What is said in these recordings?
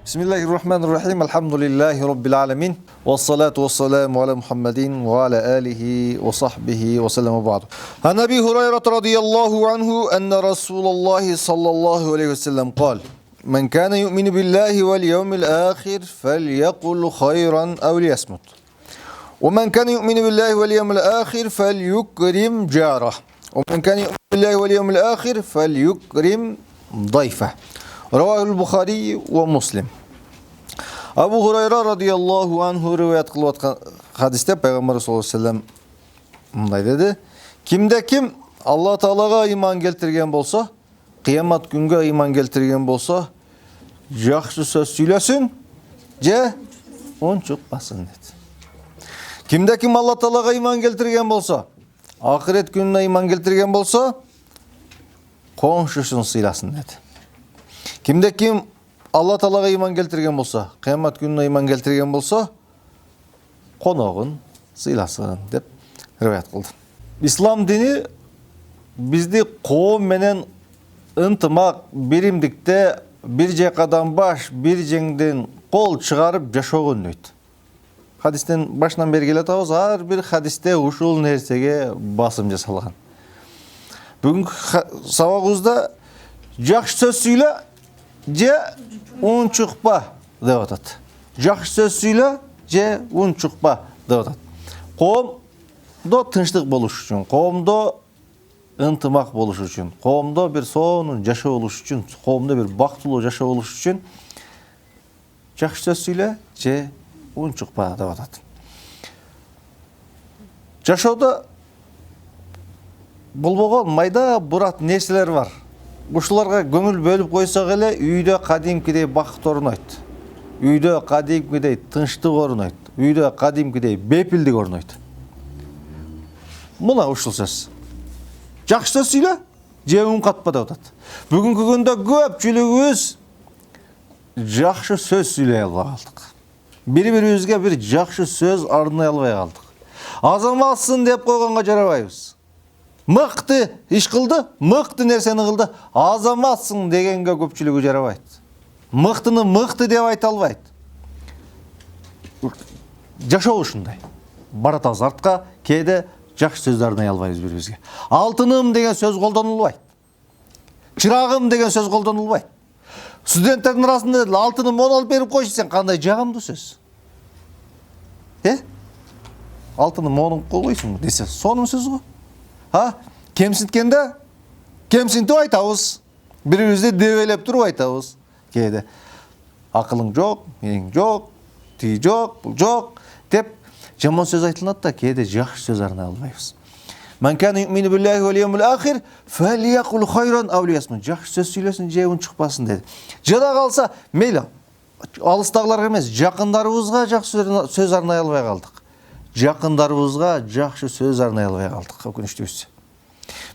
Bismillahirrahmanirrahim. Elhamdülillahi Rabbil alemin. Ve salatu ve selamu ala Muhammedin ve ala alihi ve sahbihi ve sellem ve ba'du. An Ebi Hureyre radıyallahu anhu enne Resulullah sallallahu aleyhi ve sellem kal. Men kâne yu'minu billahi vel yevmil âkhir felyekul hayran ev liyesmut. Ve men kâne yu'minu billahi vel yevmil âkhir felyukrim cārah. Ve men kâne yu'minu billahi vel yevmil âkhir felyukrim dayfeh. Ravahul Bukhari ve Muslim. Abu Hurayra radıyallahu anhu rivayet kılıp atkan hadiste Peygamber sallallahu aleyhi ve sellem mınday dedi. Kimde kim Allah Teala'ga iman keltirgen bolsa, kıyamet günge iman keltirgen bolsa, yaxşı söz söylesin, je on çıkmasın dedi. Kimde kim Allah Teala'ga iman keltirgen bolsa, ahiret gününe iman keltirgen bolsa, komşusun sıylasın dedi. Kimde kim Allah Teala'ga iman keltirgen bolsa, kıyamet gününe iman keltirgen bolsa, konağın sıylasın dep rivayet kıldı. İslam dini bizdi qoğum menen ıntımak, birimdikte bir jakadan baş, bir jengden kol çıgarıp jaşoğun önleydi. Hadisten başından beri gele tabız, her bir hadiste uşul nersege basım jasalgan. Bugün sabagızda жақсы söz söyle, je un çıkpa dep atat. Жақсы söz söyle, je un çıkpa dep atat. Qoomdo tınçlık boluş üçün, qoomdo ынтымак болуш үчүн, коомдо bir сонун жашоо болуш үчүн, коомдо bir бактылуу жашоо болуш үчүн жакшы сөз сүйлө же un чукпа деп атат. Жашоодо болбогон майда бурат нерселер бар. Ушуларга көңүл бөлүп койсок эле үйдө кадимкидей бакыт орнойт. Үйдө кадимкидей тынчтык орнойт. Үйдө кадимкидей бепилдик орнойт. Мына ушул сөз. Жақсы сөз сөйле, же үн қатпа деп атат. Бүгүнкү күндө көпчүлүгүбүз жакшы сөз сүйлөй албай калдык. Бири-бирибизге bir жакшы сөз арнай албай калдык. Азаматсың деп койгонго жарабайбыз. Мыкты иш кылды, мыкты нерсени кылды. Азаматсың дегенге көпчүлүгү жарабайт. Мыктыны мыкты деп айта албайт. Жашоо ушундай. Баратабыз артка, кээде жақсы сөз арнай албайбыз бири-бирибизге. Алтыным деген сөз колдонулбайт. Чырагым деген сөз колдонулбайт. Студенттердин арасында алтыным 10 алып берип койчу, сен кандай жагымдуу сөз. Алтыным 10 алып койсуң десе, сонун сөз го. Кемсинткенде кемсинтип айтабыз. Бири-бирибизди дебелеп туруп айтабыз. Кээде акылың жок, менин жок, тиги жок, бул жок деп жаман сөз айтылат да, кээде жакшы сөз арнай албайбыз. Мен кане юмину биллахи вел йевмил ахир фалякул хайран ав лиясмут. Жакшы сөз сүйлөсүн, же үн чыкпасын деди. Жада калса, мейли алыстагыларга эмес, жакындарыбызга жакшы сөз арнай албай калдык. Жакындарыбызга жакшы сөз арнай албай калдык, өкүнүчтүүсү.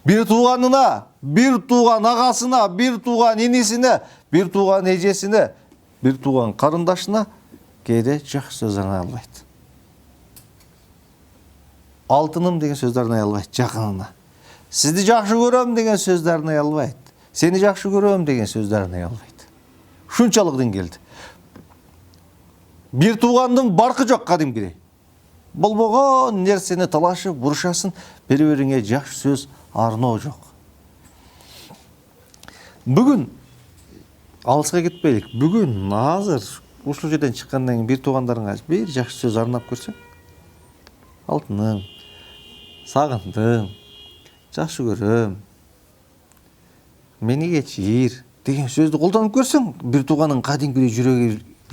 Bir tuğanına, bir tuğan ağasına, bir tuğan inisine, bir tuğan ecesine, bir tuğan karındaşına keyde жақсы söz арнай албайт. Алтыным деген сөз арнай албайт жакынына. Сизди жакшы көрөм деген сөз арнай албайт. Сени жакшы көрөм деген сөз арнай албайт. Шунчалык деңгээлде. Bir тугандын баркы жок кадимкидей. Болбогон нерсени талашып, бурушасын, бири-бириңе жакшы сөз арноо жок. Бүгүн алыска кетпейлик. Бүгүн азыр ушул жерден чыккандан кийин bir туугандарыңа bir жакшы сөз арнап көрсөң, алтыным, сагындым, жакшы көрөм, мени кечир деген сөздү колдонуп көрсөң, bir тууганын кадимкидей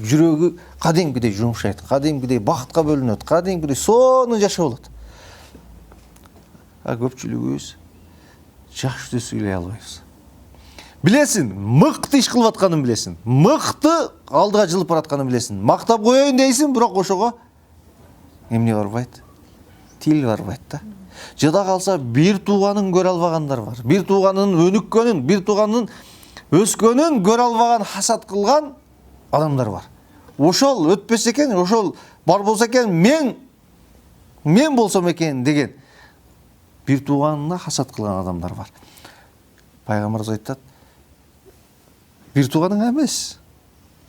жүрөгү кадимкидей жумшайт, кадимкидей бакытка бөлүнөт, кадимкидей сонун жашоо болот. Көпчүлүгүбүз жакшы сөз сүйлөй албайбыз. Билесин, мыкты иш кылып атканын билесин. Мыкты алдыга жылып баратканын билесин. Мактап коеюн дейсин, бирок ошого эмне барбайт? Тил барбайт да. Жада калса bir тууганын көрө албагандар бар. Bir тууганын өнүккөнүн, bir тууганын өскөнүн көрө албаган, хасат кылган адамдар бар. Ошол өтпөс экен, ошол бар болсо экен, мен болсом экен деген bir тууганына хасат кылган адамдар бар. Пайгамбарыбыз айтат, bir тууганың эмес,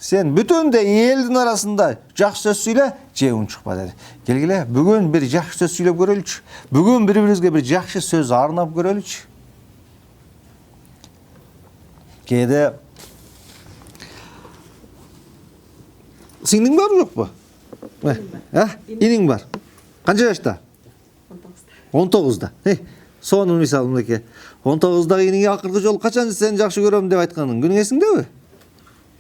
Sen бүтүндөй элдин арасында жакшы сөз сүйлө, же унчукпа деди. Келгиле, бүгүн бир жакшы сөз сүйлөп көрөлүчү. Бүгүн бири-бирибизге бир жакшы сөз арнап көрөлүчү. Кээде сиңдиң барбы жокпу? Иниң бар. Канча жашта? 19-да. Сонун мисалы мынакей. 19-дагы иниңе акыркы жолу качан сени жакшы көрөм деп айтканың күнүң эсиңдеби?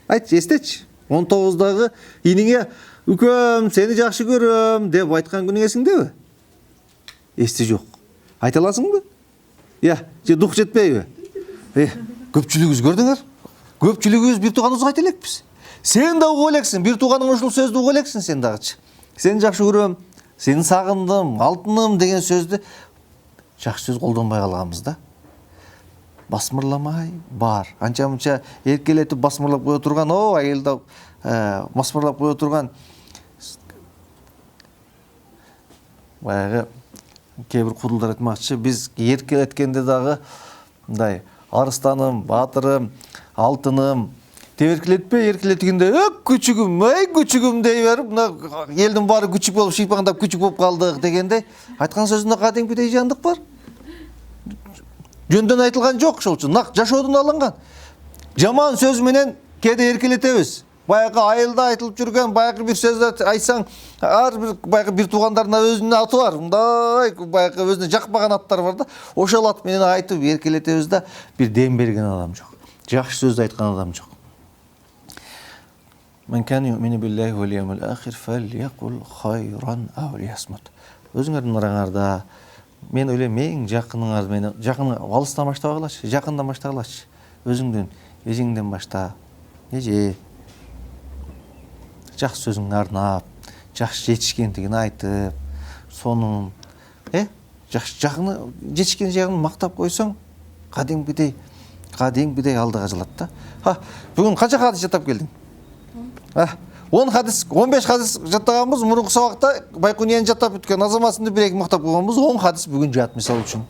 Айтчы, эстечи. 19-дагы иниңе үкөм сени жакшы көрөм деп айткан күнүң эсиңдеби? Эсте жок. Айта аласыңбы? Же дух жетпейби? Көпчүлүгүбүз көрдүңөр? Көпчүлүгүбүз бир тууганыбызга айта элекпиз. Сен да угуп элексиң, бир тууганың ушул сөздү угуп элексиң сен дагычы. Сени жакшы көрөм, сени сагындым, алтыным деген сөздү жакшы сөз колдонбой калганбыз да. Басмырламай бар. Анча-мынча эркелетип басмырлап кое турган, айылда басмырлап кое турган баягы кээ бир кудулдар айтмакчы, биз эркелеткенде дагы мындай арыстаным, батырым, алтыным теберкилетпей эркелетгенде күчүгүм дей берип, мына элдин баары күчүк болуп шыйпаңдап күчүк болуп калдык дегенде айткан сөзүндө кадимкидей жандык бар. Жөндөн айтылган жок, ошол үчүн нак жашоодон алынган. Жаман сөз менен кээде эркелетебиз. Баягы айылда айтылып жүргөн баягы бир сөздү айтсаң, ар бир баягы бир туугандарына өзүнүн аты бар. Мындай баягы өзүнө жакпаган аттар бар да. Ошол ат менен айтып эркелетебиз да, бир дем берген адам жок. Жакшы сөз айткан адам жок. Мен кан юмину биллахи вал яумил ахир фальякул хайран ау лиясмут. Өзүңөрдүн араңарда мен ойлойм эң жакыныңар менен жакын алыстан баштабагылачы, жакындан баштагылачы. Өзүңдүн эжиңден башта. Эже жакшы сөзүңдү арнап, жакшы жетишкендигин айтып, сонун жакшы жагыны жетишкен жагын мактап койсоң, кадимкидей алдыга жылат да. Бүгүн канча хадис жаттап келдиң? 10 хадис, 15 хадис жаттаганбыз. Мурунку сабакта Байкунияны жаттап бүткөн Азаматсынды бир-эки мактап койгонбуз. 10 хадис бүгүн жат мисал үчүн.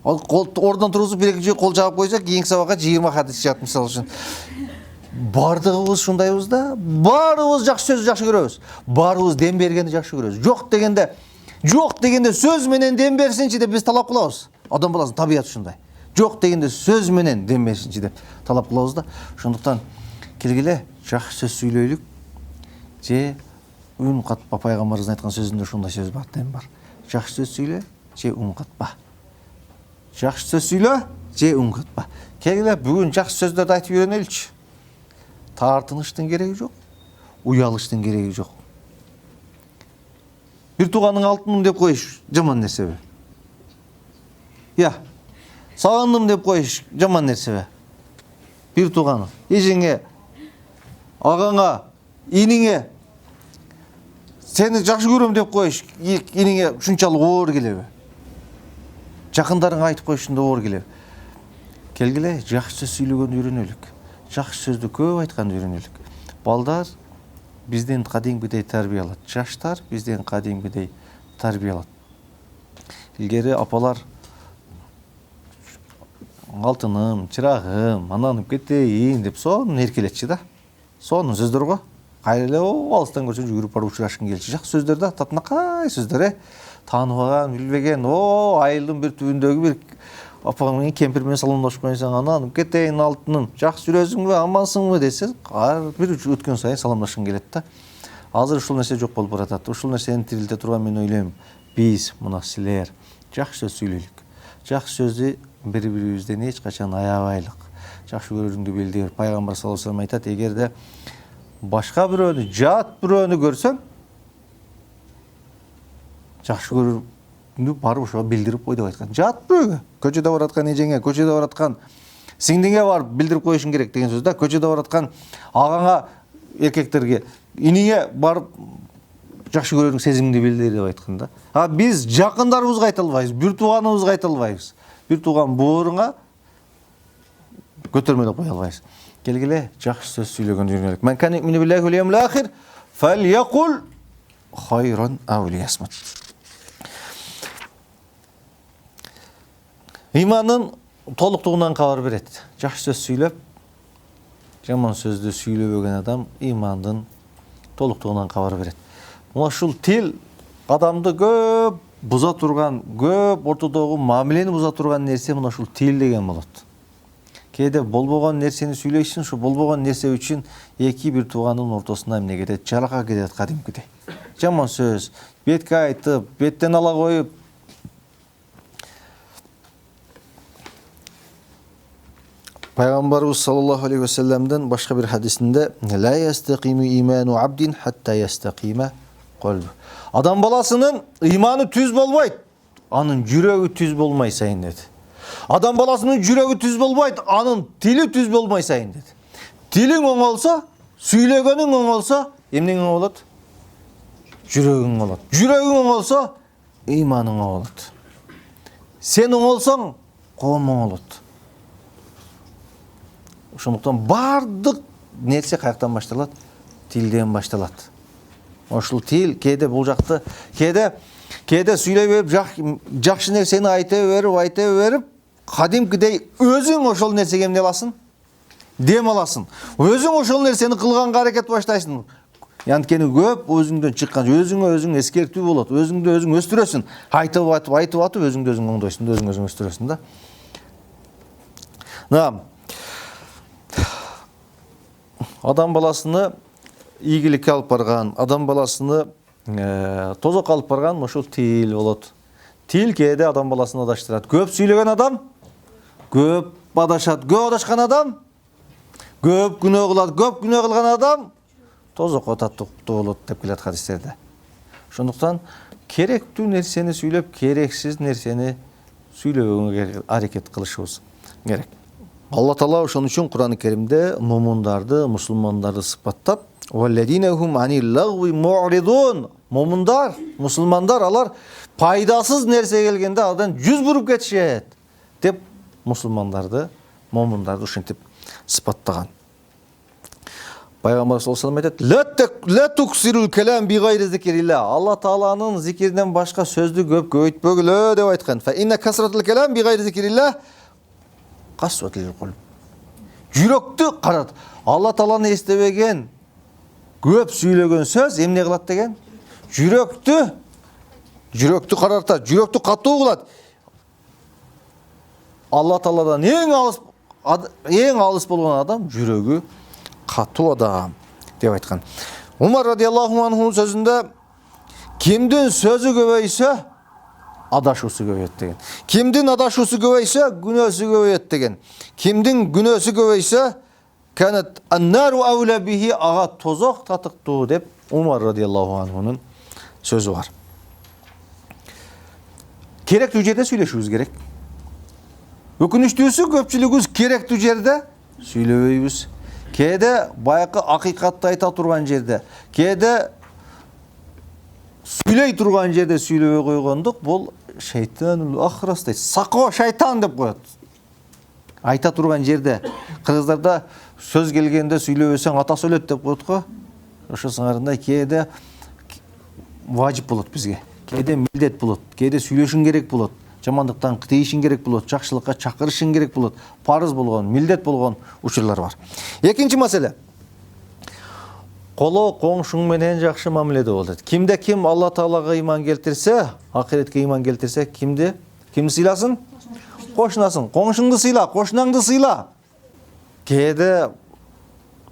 Ордон тургузуп бир-эки жөө кол жаап койсок, кийинки сабакка 20 хадис жат мисал үчүн. Бардыгыбыз шундайбыз да. Баарыбыз жакшы сөздү жакшы көрөбүз. Баарыбыз дем бергенди жакшы көрөбүз. Жок дегенде сөз менен дем берсинчи деп биз талап кылабыз. Адам баласынын табияты ушундай. Жок дегенде сөз менен дем берсинчи деп талап кылабыз да. Ошондуктан келгиле жакшы сөз сүйлөйлүк. Же үн катпа, пайгамбарыбыздын айткан сөзүндө ушундай сөз бар, дем бар. Жакшы сөз сүйлө, же үн катпа. Жакшы сөз сүйлө, же үн катпа. Келгиле бүгүн жакшы сөздөрдү айтып үйрөнөлүчү. Тартыныштын кереги жок, уялыштын кереги жок. Бир тууганың алтыным деп коюш жаман нерсеби? Сагындым деп коюш жаман нерсеби? Бир тууганың эжеңе, агаңа, иниңе сени жакшы көрөм деп коюш иниңе ушунчалык оор келеби? Жакындарыңа айтып коюшунда оор келеби? Келгиле жакшы сөз сүйлөгөндү үйрөнөлүк. Жакшы сөздү көп айтканды үйрөнөлүк. Балдар бизден кадимкидей тарбия алат. Жаштар бизден кадимкидей тарбия алат. Илгери апалар алтыным, чырагым, ананып кетейин деп сонун эркелетчи да. Сонун сөздөр го. Кайра алыстан көрсө жүгүрүп барып учурашкың келчи. Жакшы сөздөр да, татынакай сөздөр, тааныбаган, билбеген, айылдын бир түбүндөгү бир апаң менен кемпир менен саламдашып койсоң, ананып кетейин алтыным, жакшы жүрөсүңбү, амансыңбы десе, ар бир өткөн сайын саламдашкың келет да. Азыр ушул нерсе жок болуп баратат. Ушул нерсени тирилте турган мен ойлойм, биз мына силер жакшы сөз сүйлөйлүк. Жакшы сөздү бири-бирибизден эч качан аябайлык. Жакшы көрүүңдү билдир. Пайгамбар саллаллаху алейхи вассалам айтат, эгерде башка бирөөнү, жат бирөөнү көрсөң, жакшы көрүүңдү барып ошого билдирип кой деп айткан. Жат бирөөгө, көчөдө бараткан эжеңе, көчөдө бараткан сиңдиңе барып билдирип коюшуң керек деген сөз да. Көчөдө бараткан агаңа, эркектерге, иниңе барып жакшы көрүүң сезимиңди билдир деп айткан да. Биз жакындарыбызга айта албайбыз, бир тууганыбызга айта албайбыз. Бир тууган бууруңа көтөрмөлөп кое албайбыз. Келгиле жакшы сөз сүйлөгөндү үйрөнөлүк. Мен кан юмину биллахи вал яумил ахир фальякул хайран ау лиясмут. Иманын толуктугунан кабар берет. Жакшы сөз сүйлөп, Жаман сөздү сүйлөбөгөн адам имандын толуктугунан кабар берет. Мына ушул тил адамды көп буза турган, көп ортодогу мамилени буза турган нерсе мына ушул тил деген болот. Кээде болбогон нерсени сүйлөйсүң, ушу болбогон нерсе үчүн эки бир туугандын ортосуна эмне кетет, жарака кетет кадимкидей. Жаман сөз, бетке айтып, беттен ала коюп. Пайгамбарыбыз саллаллаху алейхи ва салламдын башка бир хадисинде ла ястакиму иману абдин хатта ястакима калбу. Адам баласынын иманы түз болбойт, анын жүрөгү түз болмой сайын деди. Адам баласынын жүрөгү түз болбойт, анын тили түз болмой сайын деди. Тилиң оңолсо, сүйлөгөнүң оңолсо, эмнең оңолот? Жүрөгүң оңолот. Жүрөгүң оңолсо, иманың оңолот. Сен оңолсоң, коом оңолот. Ошондуктан бардык нерсе каяктан башталат? Тилден башталат. Ошол тил кээде бул жакты, кээде сүйлөй берип, жакшы нерсени айта берип, кадимкидей өзүң ошол нерсеге эмне аласың? Дем аласың. Өзүң ошол нерсени кылганга аракет баштайсың. Анткени көп өзүңдөн чыккан, өзүңө өзүң эскертүү болот, өзүңдү өзүң өстүрөсүң. Айтып атып өзүңдү өзүң оңдойсуң, өзүң өстүрөсүң да. Адам баласыны ийгиликке алып барган, адам баласыны тозокко алып барган ошол тил болот. Тил кээде адам баласын адаштырат. Көп сүйлөгөн адам көп адашат. Көп адашкан адам көп күнөө кылат. Көп күнөө кылган адам тозокко таттыктуу болот деп келет хадистерде. Ошондуктан керектүү нерсени сүйлөп, керексиз нерсени сүйлөбөгөнгө аракет кылышыбыз керек. Алла Таала ошон үчүн Кур'ан-ы Керимде мумундарды, мусулмандарды сыпаттап, "Валлазинахум анил лагви му'ридун." Мумундар, мусулмандар алар пайдасыз нерсе келгенде адан жүз буруп кетишет деп мусулмандарды, мумундарды ушинтип сыпаттаган. Пайгамбар саллаллаху алейхи ва саллям айтат: "Ла туксирул калам би гайри зикрилла." Алла Тааланын зикиринен башка сөздү көп көбөйтпөгүлө деп айткан. "Фа инна касратул калам би гайри зикрилла касватул кулб." Жүрөктү карат. Алла Тааланы эстебеген, көп сүйлөгөн сөз эмне кылат деген? Жүрөктү карартат, жүрөктү катуу кылат. Алла Тааладан эң алыс болгон адам жүрөгү катуу адам деп айткан. Умар радиаллаху анху сөзүндө кимдин сөзү көбөйсө, адашуусу көбөйөт деген. Кимдин адашуусу көбөйсө, күнөөсү көбөйөт деген. Кимдин күнөөсү көбөйсө, канат аннару аула бихи, ага тозок татыктуу деп Умар радиаллаху анхунун сөзү бар. Керектүү жерде сүйлөшүбүз керек. Өкүнүчтүүсү көпчүлүгүбүз керектүү жерде сүйлөбөйбүз. Кээде байкы акыйкатты айта турган жерде, кээде сүйлөй турган жерде сүйлөбөй койгондук, бул шейтанул ахрас дейт. Сакоо шайтан деп коет. Айта турган жерде, кыргыздарда сөз келгенде сүйлөбөсөң атасы өлөт деп коет го. Ошо сыңарындай кээде важип болот бизге. Кээде милдет болот, кээде сүйлөшүң керек болот. Жамандыктан тыйышың керек болот, жакшылыкка чакырышың керек болот. Парыз болгон, милдет болгон учурлар бар. Экинчи маселе. Коло коңшуң менен жакшы мамиледе бол дейт. Кимде ким Алла Таалага иман келтирсе, акыретке иман келтирсе, кимди сыйласын? Кошунасын. Коңшуңду сыйла, кошунаңды сыйла. Кээде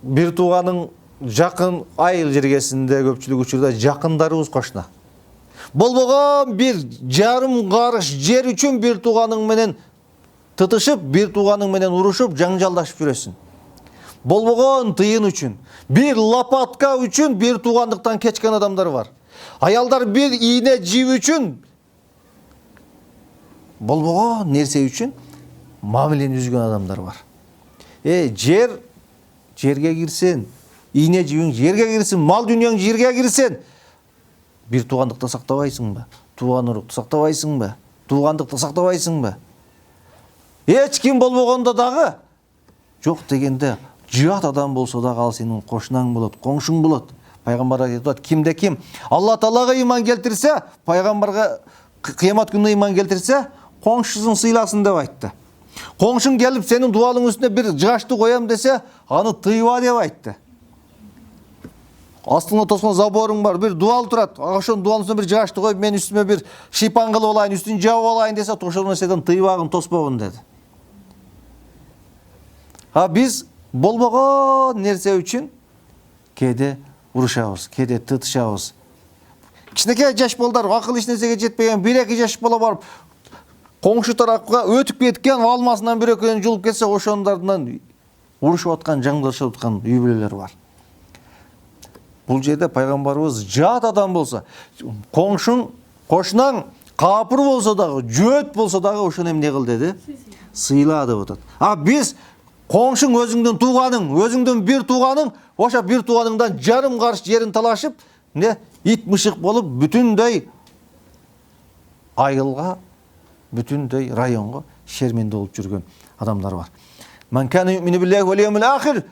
бир тууганың жакын айыл жергесинде көпчүлүк учурда жакындарыбыз кошуна. Болбогон бир жарым карыш жер үчүн бир тууганың менен тытышып, бир тууганың менен урушуп, жаңжалдашып жүрөсүң. Болбогон тыйын үчүн, бир лапатка үчүн бир туугандыктан кечкен адамдар бар. Аялдар бир ийне жип үчүн, болбогон нерсе үчүн мамилени үзгөн адамдар бар. Жерге кирсин, ийне жибиң жерге кирсин, мал дүньяң жерге кирсин. Бир туугандыкты сактабайсыңбы? Тууган урукту сактабайсыңбы? Туугандыкты сактабайсыңбы? Эч ким болбогондо дагы жок дегенде жат адам болсо дагы ал сенин кошунаң болот, коңшуң болот. Пайгамбар айтат, кимде ким Алла Таалага иман келтирсе, пайгамбарга кыямат күнүнө иман келтирсе, коңшусын сыйласын деп айтты. Koңшun gelip senin dualың üstüne bir жашты koyam dese, аны тыйба деп айтты. Астыңа тоскон заборың бар, bir дуал турат. Ошонун дуалын үстүнө bir жашты коюп, мен үстүмө bir шипан кылып алайын, үстүн жаап алайын десе, ошол нерседен тыйбагын тоспогун деди. Биз болбогон нерсе үчүн кээде урушабыз, кээде тытышабыз. Кичинекей жаш балдар акыл эч нерсеге жетпеген, 1-2 жаш бала барып, коңшу тарапка өтүп кеткен алмасынан бир экөөнү жулуп кетсе, ошондордон урушуп аткан, жаңдашып аткан үй бүлөлөр бар. Бул жерде пайгамбарыбыз жат адам болсо, кошунаң капыр болсо дагы, жөөт болсо дагы ошону эмне кыл деди? Сыйла деп атат. Биз коңшуң өзүңдүн тууганың, өзүңдүн бир тууганың, ошо бир тууганыңдан жарым карыш жерин талашып, ит мышык болуп бүтүндөй айылга, бүтүндөй районго шерменде болуп жүргөн адамдар бар. Ман кана юмину биллахи вал йавмил ахир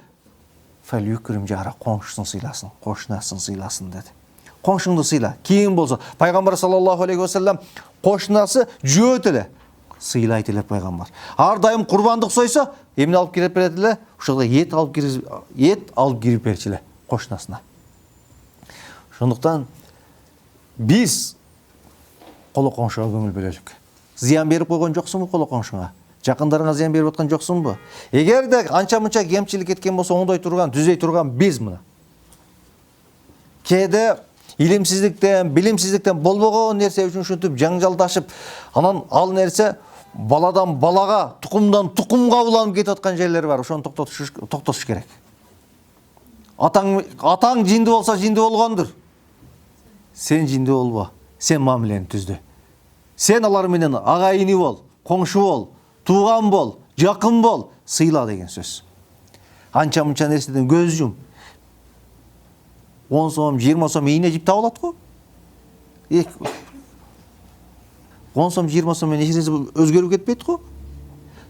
фалюкрим жара, коңшусын сыйласын, кошунасын сыйласын деди. Коңшуңду сыйла. Кийин болсо, пайгамбар саллаллаху алейхи вассалам кошунасы жөөт эле сыйлайт эле пайгамбар. Ар дайым курбандык сойсо, эмне алып кирип берет эле? Ошол эт алып кирип берчү эле кошунасына. Ошондуктан биз коло коңшуга көңүл бөлөлүк. Зыян берип койгон жоксуңбу коло коңшуңа? Жакындарыңа зыян берип аткан жоксуңбу? Эгерде анча-мынча кемчилик кеткен болсо, оңдой турган, түзөй турган биз мына. Кээде илимсиздиктен, билимсиздиктен болбогон нерсе үчүн ушинтип жаңжалдашып, анан ал нерсе баладан балага, тукумдан тукумга уланып кетип аткан жерлер бар. Ошону токтотуш керек. Атаң жинди болсо, жинди болгондур. Сен жинди болбо. Сен мамилени түздү. Сен алар менен агайыны бол, коңшу бол, тууган бол, жакын бол, сыйла деген сөз. Анча-мынча нерседен көз жум. 10 сом, 20 сом ийне жип табылат го. 10 сом, 20 сом менен эч нерсе өзгөрүп кетпейт го.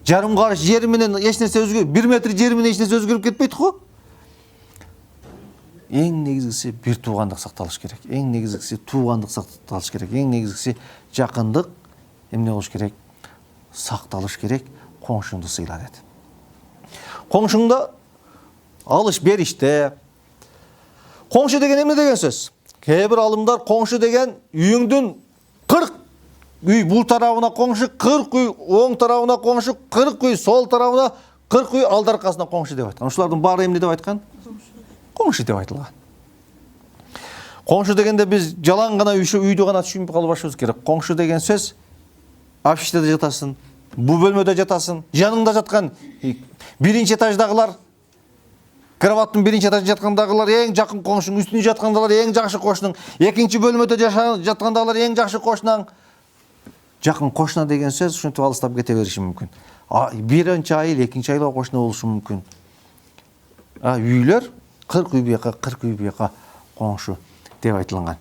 Жарым карыш жер менен эч нерсе өзгөрүп, 1 метр жер менен эч нерсе өзгөрүп кетпейт го. Эң негизгиси бир туугандык сакталыш керек. Эң негизгиси туугандык сакталыш керек. Эң негизгиси жакындык эмне болуш керек? Сакталыш керек. Коңшуңду сыйла деди. Коңшуңда алыш бериште. Коңшу деген эмне деген сөз? Кээ бир алымдар коңшу деген үйүңдүн 40 үй бул тарабына коңшу, 40 үй оң тарабына коңшу, 40 үй сол тарабына, 40 үй алды аркасына коңшу деп айткан. Ушулардын баары эмне деп айткан? Коңшу деп айтылган. Коңшу дегенде биз жалаң гана үйдү гана түшүнүп калбашыбыз керек. Коңшу деген сөз общежитиеде жатасың, бул бөлмөдө жатасың, жаныңда жаткан биринчи этаждагылар, кроваттын биринчи этажында жаткандагылар эң жакын коңшуң, үстүндө жаткандагылар эң жакшы кошунаң, экинчи бөлмөдө жаткандагылар эң жакшы кошунаң. Жакын кошуна деген сөз ушинтип алыстап кете бериши мүмкүн. Биринчи айыл, экинчи айылга кошуна болушу мүмкүн. Үйлөр 40 үй бияка, 40 үй бияка коңшу деп айтылган.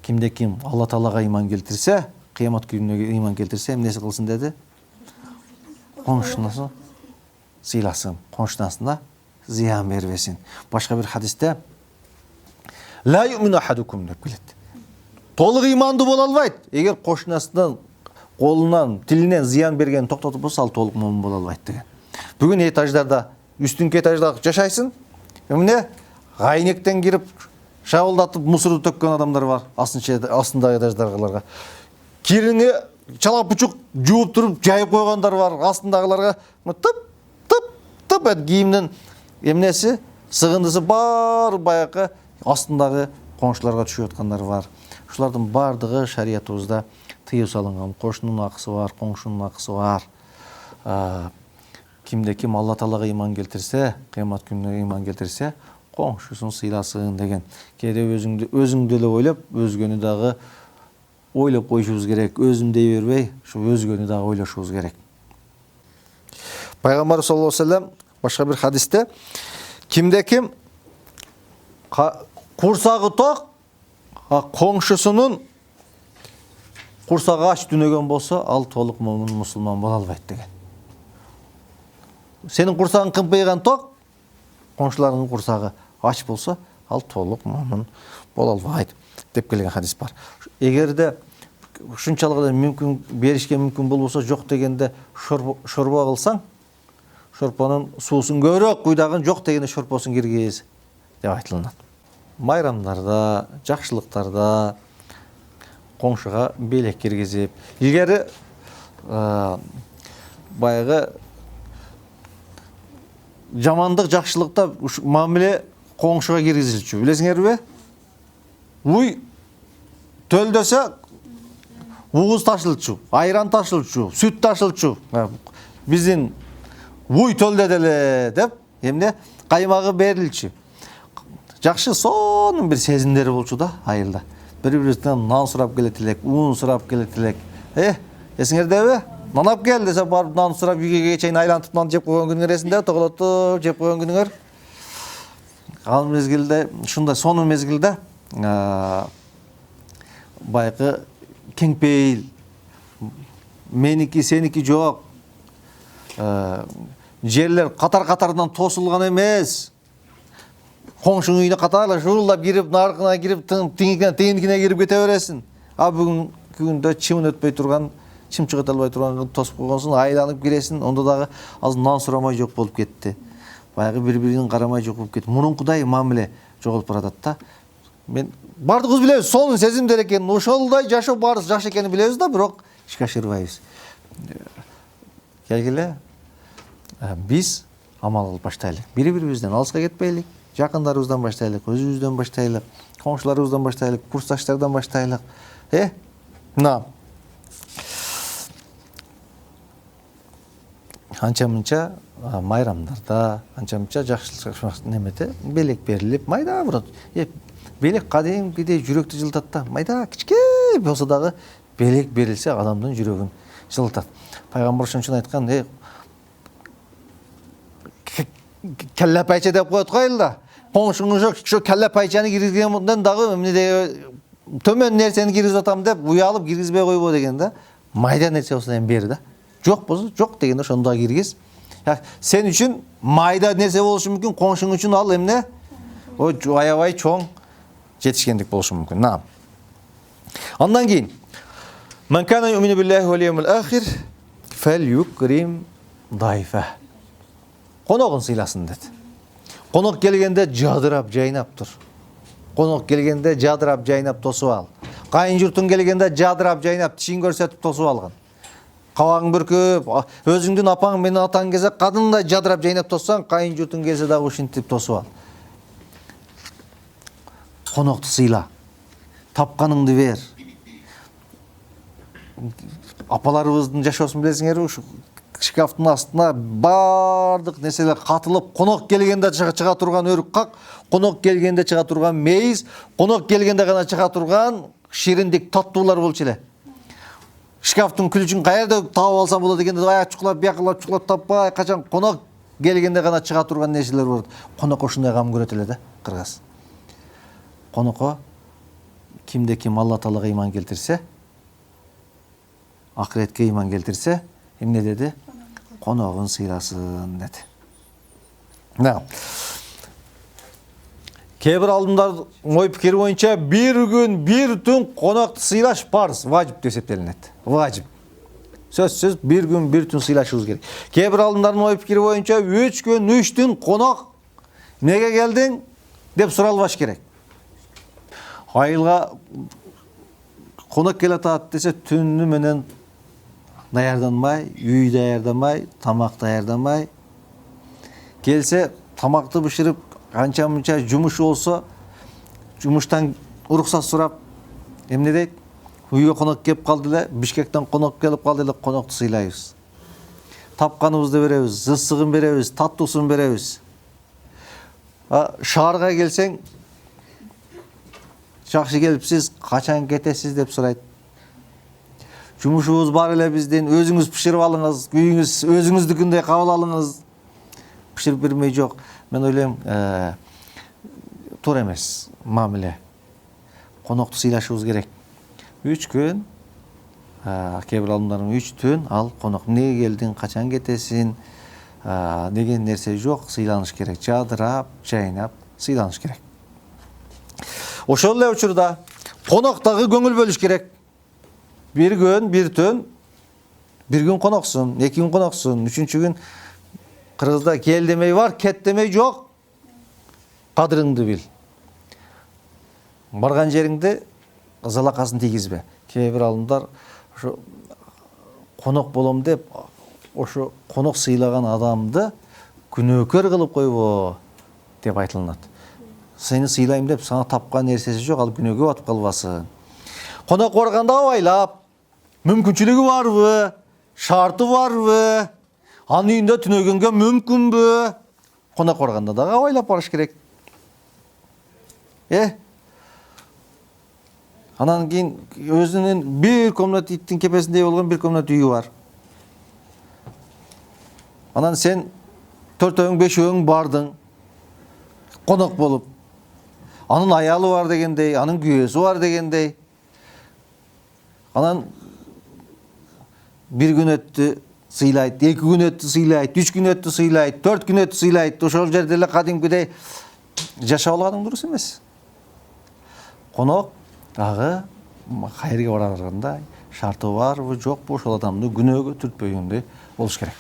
Кимде ким Алла Таалага ыйман келтирсе, кыямат күнүнө ыйман келтирсе, эмнеси кылсын деди? Коңшунасын сыйласын, коңшунасына зыян бербесин. Башка бир хадисте ла юмину ахадукум деп келет. Толук ыймандуу боло албайт. Эгер кошунасынан колунан, тилинен зыян берген токтотуп болсо, ал толук момун боло албайт деген. Бүгүн этаждарда, үстүнкү этажда жашайсың. Эмне? Гайнектен кирип, шабылдатып, мусорду төккөн адамдар бар, астындагы этаждагыларга. Кирини чалап пучук жууп туруп, жайып койгондар бар, астындагыларга тып кийимдин эмнеси, сыгындысы бар баякы астындагы коңшуларга түшүп аткандар бар. Ушулардын бардыгы шариятыбызда тыюу салынган. Кошунун акысы бар, коңшунун акысы бар. Кимде ким Алла Таалага ыйман келтирсе, кыямат күнүнө ыйман келтирсе, коңшусун сыйласын деген. Кээде өзүңдү эле ойлоп, өзгөнү дагы ойлоп коюшубуз керек. Өзүм дей бербей, ушу өзгөнү дагы ойлошубуз керек. Пайгамбар саллаллаху алейхи вассалам башка бир хадисте кимде ким курсагы ток, коңшусунун курсагы ач дүнөгөн болсо, ал толук момун мусулман боло албайт деген. Сенин курсагың кымпыйган ток, коңшуларыңдын курсагы ач болсо, ал толук момун боло албайт деп келген хадис бар. Эгерде ушунчалык эле мүмкүн беришке мүмкүн болбосо жок дегенде шорбо кылсаң, шорпонун суусун көбүрөөк куйдагын жок дегенде шорпосун киргиз деп айтылат. Майрамдарда, жакшылыктарда коңшуга белек киргизип, илгери баягы жамандык жакшылыкта мамиле коңшуга киргизилчү. Билесиңерби? Уй төлдөсө угуз ташылчу, айран ташылчу, сүт ташылчу. Биздин уй төлдөдө эле деп, эмне каймагы берилчү. Жакшы сонун бир сезимдери болчу да айылда. Бири-бирибизден нан сурап келет элек, ун сурап келет элек. Эсиңердеби? Нан алып кел десе барып нан сурап үйгө чейин айлантып нан жеп койгон күнүңөр эсинде, тоголотуп жеп койгон күнүңөр. Ал мезгилде, ушундай сонун мезгилде байкы кеңпейил, меники, сеники жок. Жерлер катар-катардан тосулган эмес. Коңшуң үйүнө катарлап шуулдап кирип, наркына кирип, тигиникине кирип кете бересиң. А бүгүнкү күндө чымын өтпөй турган, чым чыгыта албай турган тосуп койгонсуң, айланып киресиң, ондо дагы азыр нан сурамай жок болуп кетти. Баягы бири-бирин карамай жок болуп кетти. Мурункудай мамиле жоголуп баратат да. Мен бардыгыбыз билебиз, сонун сезимдер экенин, ошолдой жашоо баарыбыз жакшы экенин билебиз да, бирок ишке ашырбайбыз. Келгиле, биз амал кылып баштайлык. Бири-бирибизден алыска кетпейлик, жакындарыбыздан баштайлык, өзүбүздөн баштайлык, коңшуларыбыздан баштайлык, курсташтардан баштайлык. Мына анча-мынча майрамдарда, анча-мынча жакшылык немете белек берилип, майда бир белек кадимкидей жүрөктү жылытат да. Майда кичке болсо дагы белек берилсе адамдын жүрөгүн жылытат. Пайгамбар ошон үчүн айткан, келле пайча деп коет койгула. Коңшуңузга ошо келле пайчаны киргизгенден дагы эмне төмөн нерсени киргизип атам деп уялып киргизбей койбо деген да. Майда нерсе болсо эми бери да. Жок болсо жок дегенде ошондо киргиз. Сен үчүн майда нерсе болушу мүмкүн, коңшуң үчүн ал эмне? Аябай чоң жетишкендик болушу мүмкүн. На. Андан кийин Ман кана ю'мину биллахи вал йавмил ахир фальюкрим дайфа. Коногун сыйласын деди. Конок келгенде жадырап жайнап тур. Конок келгенде жадырап жайнап тосуп ал. Кайын журтуң келгенде жадырап жайнап тишин көрсөтүп тосуп алган. Кабагың бүркүп, өзүңдүн апаң менен атаң келсе кадымдай жадырап жайнап тоссаң, кайын журтуң келсе дагы ушинтип тосуп ал. Конокту сыйла. Тапканыңды бер. Апаларыбыздын жашоосун билесиңерби, ушу шкафтын астына бардык нерселер катылып, конок келгенде чыга турган өрүк как, конок келгенде чыга турган мейиз, конок келгенде гана чыга турган шириндик таттуулар болчу эле. Шкафтын күлүчүн каерде таап алсам болот дегенде аяк чукулап, бияклап чукулап таппай, качан конок келгенде гана чыга турган нерселер бар. Конок ошондой кам көрөт эле да, кыргыз. Конокко кимде ким Алла Таалага ыйман келтирсе, акыретке ыйман келтирсе, эмне деди? Коногун сыйласын деди. На. Кээ бир алдымдар ой пикири боюнча бир күн, бир түн конокту сыйлаш парыз, важип деп эсептелинет. Важип. Сөзсүз бир күн, бир түн сыйлашыбыз керек. Кээ бир алдымдардын ой пикири боюнча 3 күн, 3 түн конок эмнеге келдиң деп суралбаш керек. Айылга конок келатат десе түнү менен даярданмай, үй даярдамай, тамак даярдамай. Келсе тамакты бышырып, анча-мынча жумуш болсо, жумуштан уруксат сурап, эмне дейт? Үйгө конок кеп калды эле, Бишкектен конок келип калды эле, конокту сыйлайбыз. Тапканыбызды беребиз, ысыгын беребиз, таттуусун беребиз. Шаарга келсең, жакшы келипсиз, качан кетесиз деп сурайт. Жумушубуз бар эле биздин, өзүңүз пиширип алыңыз, үйүңүз өзүңүздүкүндөй кабыл алыңыз. Пиширип бермей жок. Мен ойлойм, туура эмес мамиле. Конокту сыйлашыбыз керек. 3 күн, кээ бир алдымдардын 3 түн ал конок. Эмнеге келдиң, качан кетесиң, деген нерсе жок, сыйланыш керек. Жадырап, жайнап, сыйланыш керек. Ошол эле учурда коноктогу көңүл бөлүш керек. Bir gün, bir tün, bir gün konaksun, 2 gün konaksun, 3-cü gün Kırgızda gel demey var, ket demey yok. Kadırыңды bil. Барган жериңде залакасын тийгизбе. Кээ бир алымдар ошо конок болом деп, ошо конок сыйлаган адамды күнөөкөр кылып койбо деп айтылат. Сени сыйлайм деп сага тапкан нерсеси жок, ал күнөөгө батып калбасын. Конок барганда абайлап, мүмкүнчүлүгү барбы, шарты барбы, анын үйүндө түнөгөнгө мүмкүнбү? Конок барганда дагы абайлап барыш керек. Анан кийин өзүнүн бир комнат иттин кепесиндей болгон бир комнат үйү бар. Анан сен 4-5 бардың, конок болуп. Анын аялы бар дегендей, анын күйөөсү бар дегендей. Анан бир күн өттү сыйлайт, 2 күн өттү сыйлайт, 3 күн өттү сыйлайт, 4 күн өттү сыйлайт. Ошол жерде эле кадимкидей жашап алганың дурус эмес. Конок дагы кайерге барганда шарты барбы, жокпу, ошол адамды күнөөгө түртпөгөндөй болуш керек.